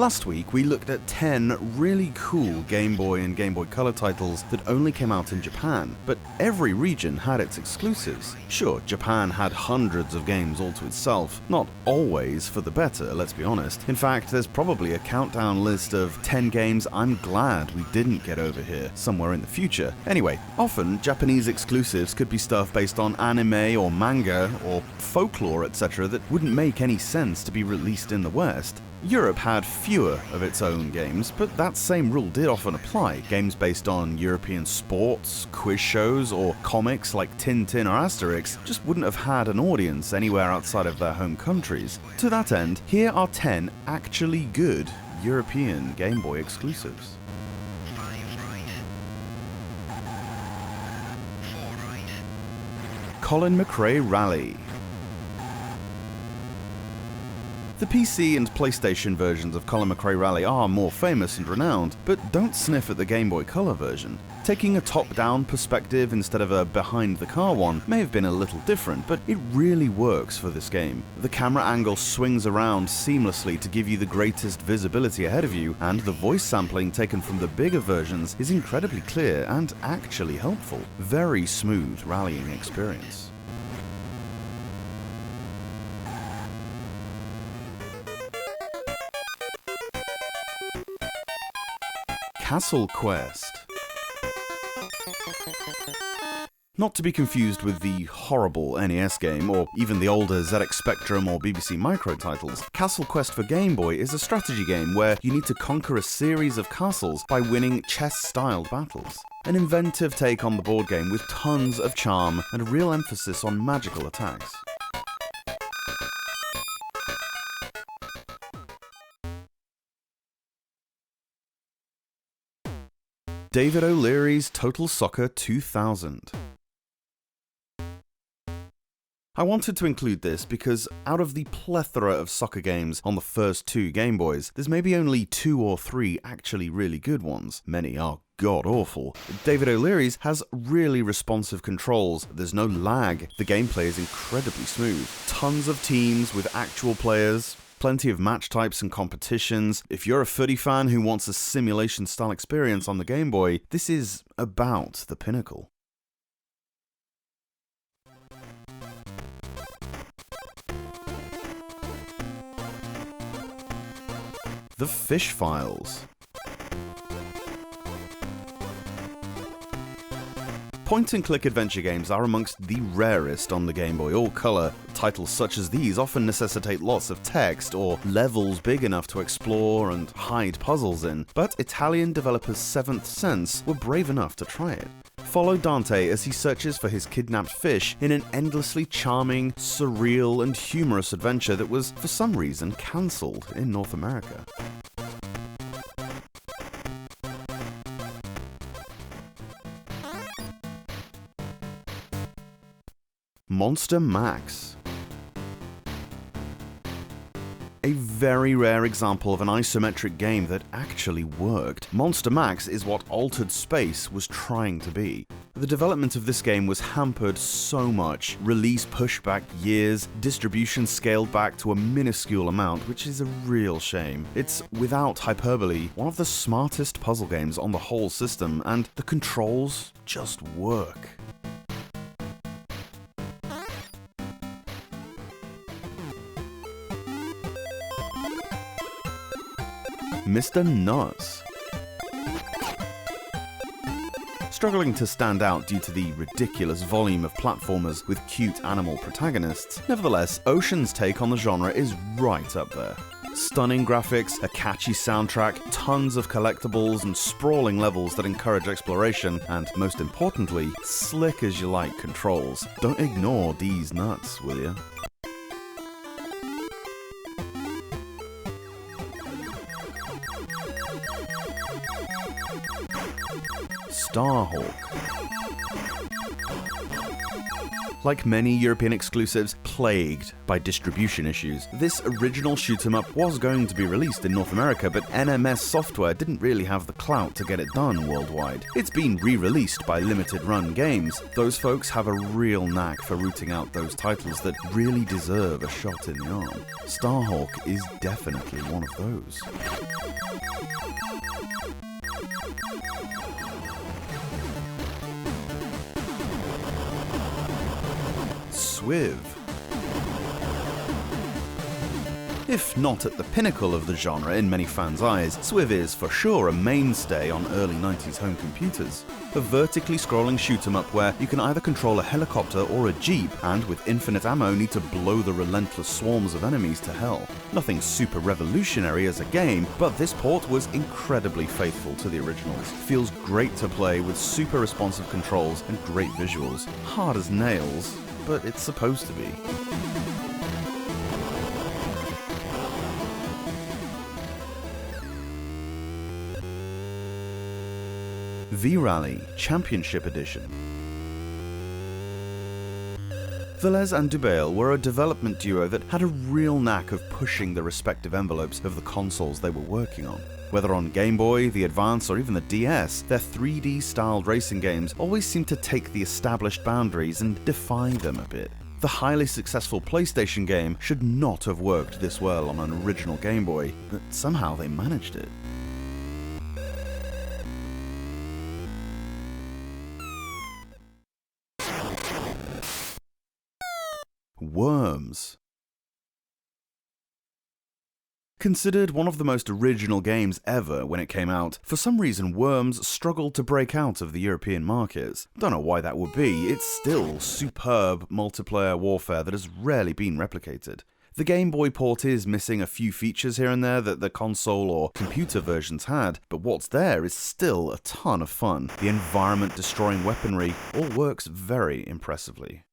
Last week, we looked at 10 really cool Game Boy and Game Boy Color titles that only came out in Japan, but every region had its exclusives. Sure, Japan had hundreds of games all to itself, not always for the better, let's be honest. In fact, there's probably a countdown list of 10 games I'm glad we didn't get over here somewhere in the future. Anyway, often Japanese exclusives could be stuff based on anime or manga or folklore, etc. that wouldn't make any sense to be released in the West. Europe had fewer of its own games, but that same rule did often apply. Games based on European sports, quiz shows, or comics like Tintin or Asterix just wouldn't have had an audience anywhere outside of their home countries. To that end, here are 10 actually good European Game Boy exclusives. Colin McRae Rally. The PC and PlayStation versions of Colin McRae Rally are more famous and renowned, but don't sniff at the Game Boy Color version. Taking a top-down perspective instead of a behind-the-car one may have been a little different, but it really works for this game. The camera angle swings around seamlessly to give you the greatest visibility ahead of you, and the voice sampling taken from the bigger versions is incredibly clear and actually helpful. Very smooth rallying experience. Castle Quest. Not to be confused with the horrible NES game, or even the older ZX Spectrum or BBC Micro titles, Castle Quest for Game Boy is a strategy game where you need to conquer a series of castles by winning chess-styled battles. An inventive take on the board game with tons of charm and a real emphasis on magical attacks. David O'Leary's Total Soccer 2000. I wanted to include this because out of the plethora of soccer games on the first two Game Boys, there's maybe only 2 or 3 actually really good ones. Many are god-awful. David O'Leary's has really responsive controls, there's no lag, the gameplay is incredibly smooth, tons of teams with actual players, plenty of match types and competitions. If you're a footy fan who wants a simulation-style experience on the Game Boy, this is about the pinnacle. The Fish Files. Point-and-click adventure games are amongst the rarest on the Game Boy All-Color. Titles such as these often necessitate lots of text or levels big enough to explore and hide puzzles in, but Italian developers Seventh Sense were brave enough to try it. Follow Dante as he searches for his kidnapped fish in an endlessly charming, surreal, and humorous adventure that was, for some reason, cancelled in North America. Monster Max. A very rare example of an isometric game that actually worked. Monster Max is what Altered Space was trying to be. The development of this game was hampered so much, release pushed back years, distribution scaled back to a minuscule amount, which is a real shame. It's, without hyperbole, one of the smartest puzzle games on the whole system, and the controls just work. Mr. Nutz. Struggling to stand out due to the ridiculous volume of platformers with cute animal protagonists, nevertheless, Ocean's take on the genre is right up there. Stunning graphics, a catchy soundtrack, tons of collectibles, and sprawling levels that encourage exploration, and most importantly, slick as you like controls. Don't ignore these nuts, will ya? Starhawk. Like many European exclusives plagued by distribution issues, this original shoot-'em-up was going to be released in North America, but NMS Software didn't really have the clout to get it done worldwide. It's been re-released by Limited Run Games. Those folks have a real knack for rooting out those titles that really deserve a shot in the arm. Starhawk is definitely one of those. Swiv. If not at the pinnacle of the genre in many fans' eyes, Swiv is for sure a mainstay on early 90s home computers. A vertically scrolling shoot-'em-up where you can either control a helicopter or a jeep, and with infinite ammo need to blow the relentless swarms of enemies to hell. Nothing super revolutionary as a game, but this port was incredibly faithful to the originals. Feels great to play with super responsive controls and great visuals. Hard as nails, but it's supposed to be. V-Rally Championship Edition. Velez and Dubail were a development duo that had a real knack of pushing the respective envelopes of the consoles they were working on. Whether on Game Boy, the Advance, or even the DS, their 3D-styled racing games always seemed to take the established boundaries and defy them a bit. The highly successful PlayStation game should not have worked this well on an original Game Boy, but somehow they managed it. Worms. Considered one of the most original games ever when it came out, for some reason Worms struggled to break out of the European markets. Don't know why that would be, it's still superb multiplayer warfare that has rarely been replicated. The Game Boy port is missing a few features here and there that the console or computer versions had, but what's there is still a ton of fun. The environment-destroying weaponry all works very impressively.